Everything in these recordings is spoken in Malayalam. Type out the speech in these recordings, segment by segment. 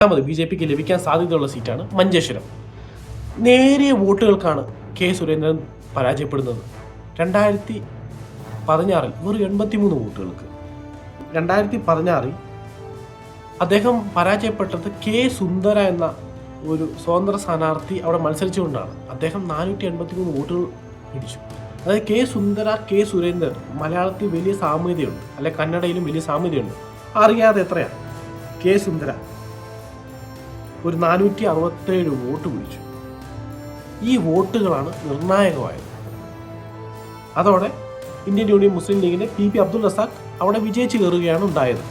രണ്ടാമത് BJPക്ക് ലഭിക്കാൻ സാധ്യതയുള്ള സീറ്റാണ് മഞ്ചേശ്വരം. നേരിയ വോട്ടുകൾക്കാണ് കെ സുരേന്ദ്രൻ പരാജയപ്പെടുന്നത്. 2016 വെറും 83 വോട്ടുകൾക്ക്. 2016 അദ്ദേഹം പരാജയപ്പെട്ടത് കെ സുന്ദര എന്ന ഒരു സ്വതന്ത്ര സ്ഥാനാർത്ഥി അവിടെ മത്സരിച്ചുകൊണ്ടാണ്. അദ്ദേഹം 483 വോട്ടുകൾ പിടിച്ചു. അതായത് കെ സുന്ദര, കെ സുരേന്ദ്രൻ മലയാളത്തിൽ വലിയ സാമ്യതയുണ്ട്, അല്ലെ കന്നഡയിലും വലിയ സാമ്യതയുണ്ട്. അറിയാതെ എത്രയാണ്? കെ സുന്ദര ഒരു 467 വോട്ട് പിടിച്ചു. ഈ വോട്ടുകളാണ് നിർണായകമായത്. അതോടെ ഇന്ത്യൻ യൂണിയൻ മുസ്ലിം ലീഗിന്റെ PP അബ്ദുൾ റസാഖ് അവിടെ വിജയിച്ചു കയറുകയാണ് ഉണ്ടായത്.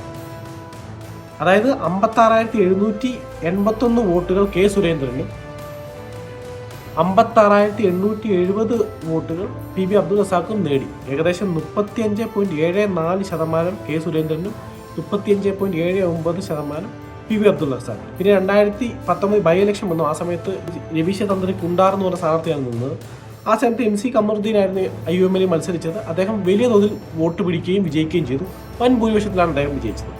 അതായത് 56,781 വോട്ടുകൾ കെ സുരേന്ദ്രനും 56,870 വോട്ടുകൾ PP അബ്ദുൾ റസാഖും നേടി. ഏകദേശം 35.74% കെ സുരേന്ദ്രനും 35.79% PP അബ്ദുൾ റസാഖ്. പിന്നെ 2019 ബൈ ഇലക്ഷൻ വന്നു. ആ സമയത്ത് രവീശ തന്ത്രി കുണ്ടാർ എന്ന് പറഞ്ഞ സ്ഥാനാർത്ഥിയാണ് നിന്നത്. ആ സമയത്ത് MC കമറുദ്ദീൻ ആയിരുന്നു IUML മത്സരിച്ചത്. അദ്ദേഹം വലിയ തോതിൽ വോട്ട് പിടിക്കുകയും വിജയിക്കുകയും ചെയ്തു. വൻ ഭൂരിപക്ഷത്തിലാണ് അദ്ദേഹം വിജയിച്ചത്.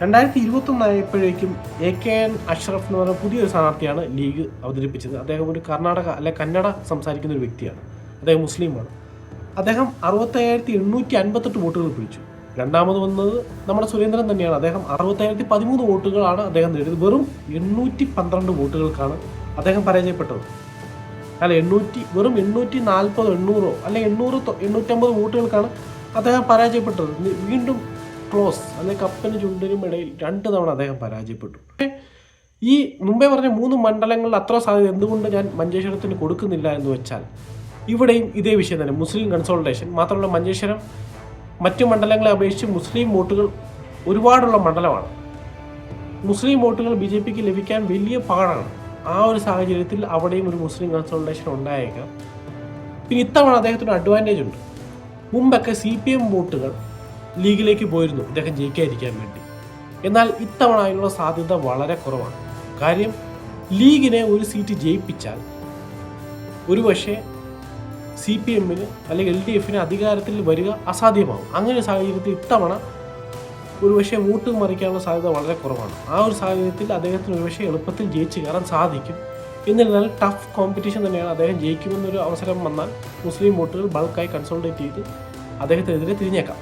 2021 ആയപ്പോഴേക്കും AKN അഷ്റഫ് എന്ന് പറഞ്ഞ പുതിയൊരു സ്ഥാനാർത്ഥിയാണ് ലീഗ് അവതരിപ്പിച്ചത്. അദ്ദേഹം ഒരു കർണാടക അല്ലെ കന്നഡ സംസാരിക്കുന്ന ഒരു വ്യക്തിയാണ്. അദ്ദേഹം മുസ്ലിമാണ്. അദ്ദേഹം 65,858 വോട്ടുകൾ പിടിച്ചു. രണ്ടാമത് വന്നത് നമ്മുടെ സുരേന്ദ്രൻ തന്നെയാണ്. അദ്ദേഹം 65,013 വോട്ടുകളാണ് അദ്ദേഹം നേടിയത്. വെറും 812 വോട്ടുകൾക്കാണ് അദ്ദേഹം പരാജയപ്പെട്ടത്. അല്ല, വെറും 840 800 അല്ലെ 850 വോട്ടുകൾക്കാണ് അദ്ദേഹം പരാജയപ്പെട്ടത്. വീണ്ടും ക്ലോസ് അല്ലെ കപ്പന് ചുണ്ടിനും ഇടയിൽ 2 തവണ അദ്ദേഹം പരാജയപ്പെട്ടു. ഈ മുമ്പേ പറഞ്ഞ 3 മണ്ഡലങ്ങളിൽ അത്ര സാധ്യത എന്തുകൊണ്ട് ഞാൻ മഞ്ചേശ്വരത്തിന് കൊടുക്കുന്നില്ല എന്ന് വെച്ചാൽ ഇവിടെയും ഇതേ വിഷയം തന്നെ, മുസ്ലിം കൺസോൾട്ടേഷൻ. മാത്രമല്ല മഞ്ചേശ്വരം മറ്റു മണ്ഡലങ്ങളെ അപേക്ഷിച്ച് മുസ്ലിം വോട്ടുകൾ ഒരുപാടുള്ള മണ്ഡലമാണ്. മുസ്ലിം വോട്ടുകൾ BJPക്ക് ലഭിക്കാൻ വലിയ പാടാണ്. ആ ഒരു സാഹചര്യത്തിൽ അവിടെയും ഒരു മുസ്ലിം കൺസോൾട്ടേഷൻ ഉണ്ടായേക്കാം. പിന്നെ ഇത്തവണ അദ്ദേഹത്തിന് അഡ്വാൻറ്റേജ് ഉണ്ട്. മുമ്പൊക്കെ CPM വോട്ടുകൾ ലീഗിലേക്ക് പോയിരുന്നു ഇദ്ദേഹം ജയിക്കാതിരിക്കാൻ വേണ്ടി. എന്നാൽ ഇത്തവണ അതിനുള്ള സാധ്യത വളരെ കുറവാണ്. കാര്യം ലീഗിനെ ഒരു സീറ്റ് ജയിപ്പിച്ചാൽ ഒരുപക്ഷെ CPMന് അല്ലെങ്കിൽ LDFന് അധികാരത്തിൽ വരിക അസാധ്യമാകും. അങ്ങനെ ഒരു സാഹചര്യത്തിൽ ഇത്തവണ ഒരുപക്ഷെ വോട്ട് മറിക്കാനുള്ള സാധ്യത വളരെ കുറവാണ്. ആ ഒരു സാഹചര്യത്തിൽ അദ്ദേഹത്തിന് ഒരുപക്ഷെ എളുപ്പത്തിൽ ജയിച്ചു കയറാൻ സാധിക്കും. എന്നിരുന്നാൽ ടഫ് കോമ്പറ്റീഷൻ തന്നെയാണ്. അദ്ദേഹം ജയിക്കുമെന്നൊരു അവസരം വന്നാൽ മുസ്ലിം വോട്ടുകൾ ബൾക്കായി കൺസോൾട്ടേറ്റ് ചെയ്ത് അദ്ദേഹത്തിനെതിരെ തിരിഞ്ഞേക്കാം.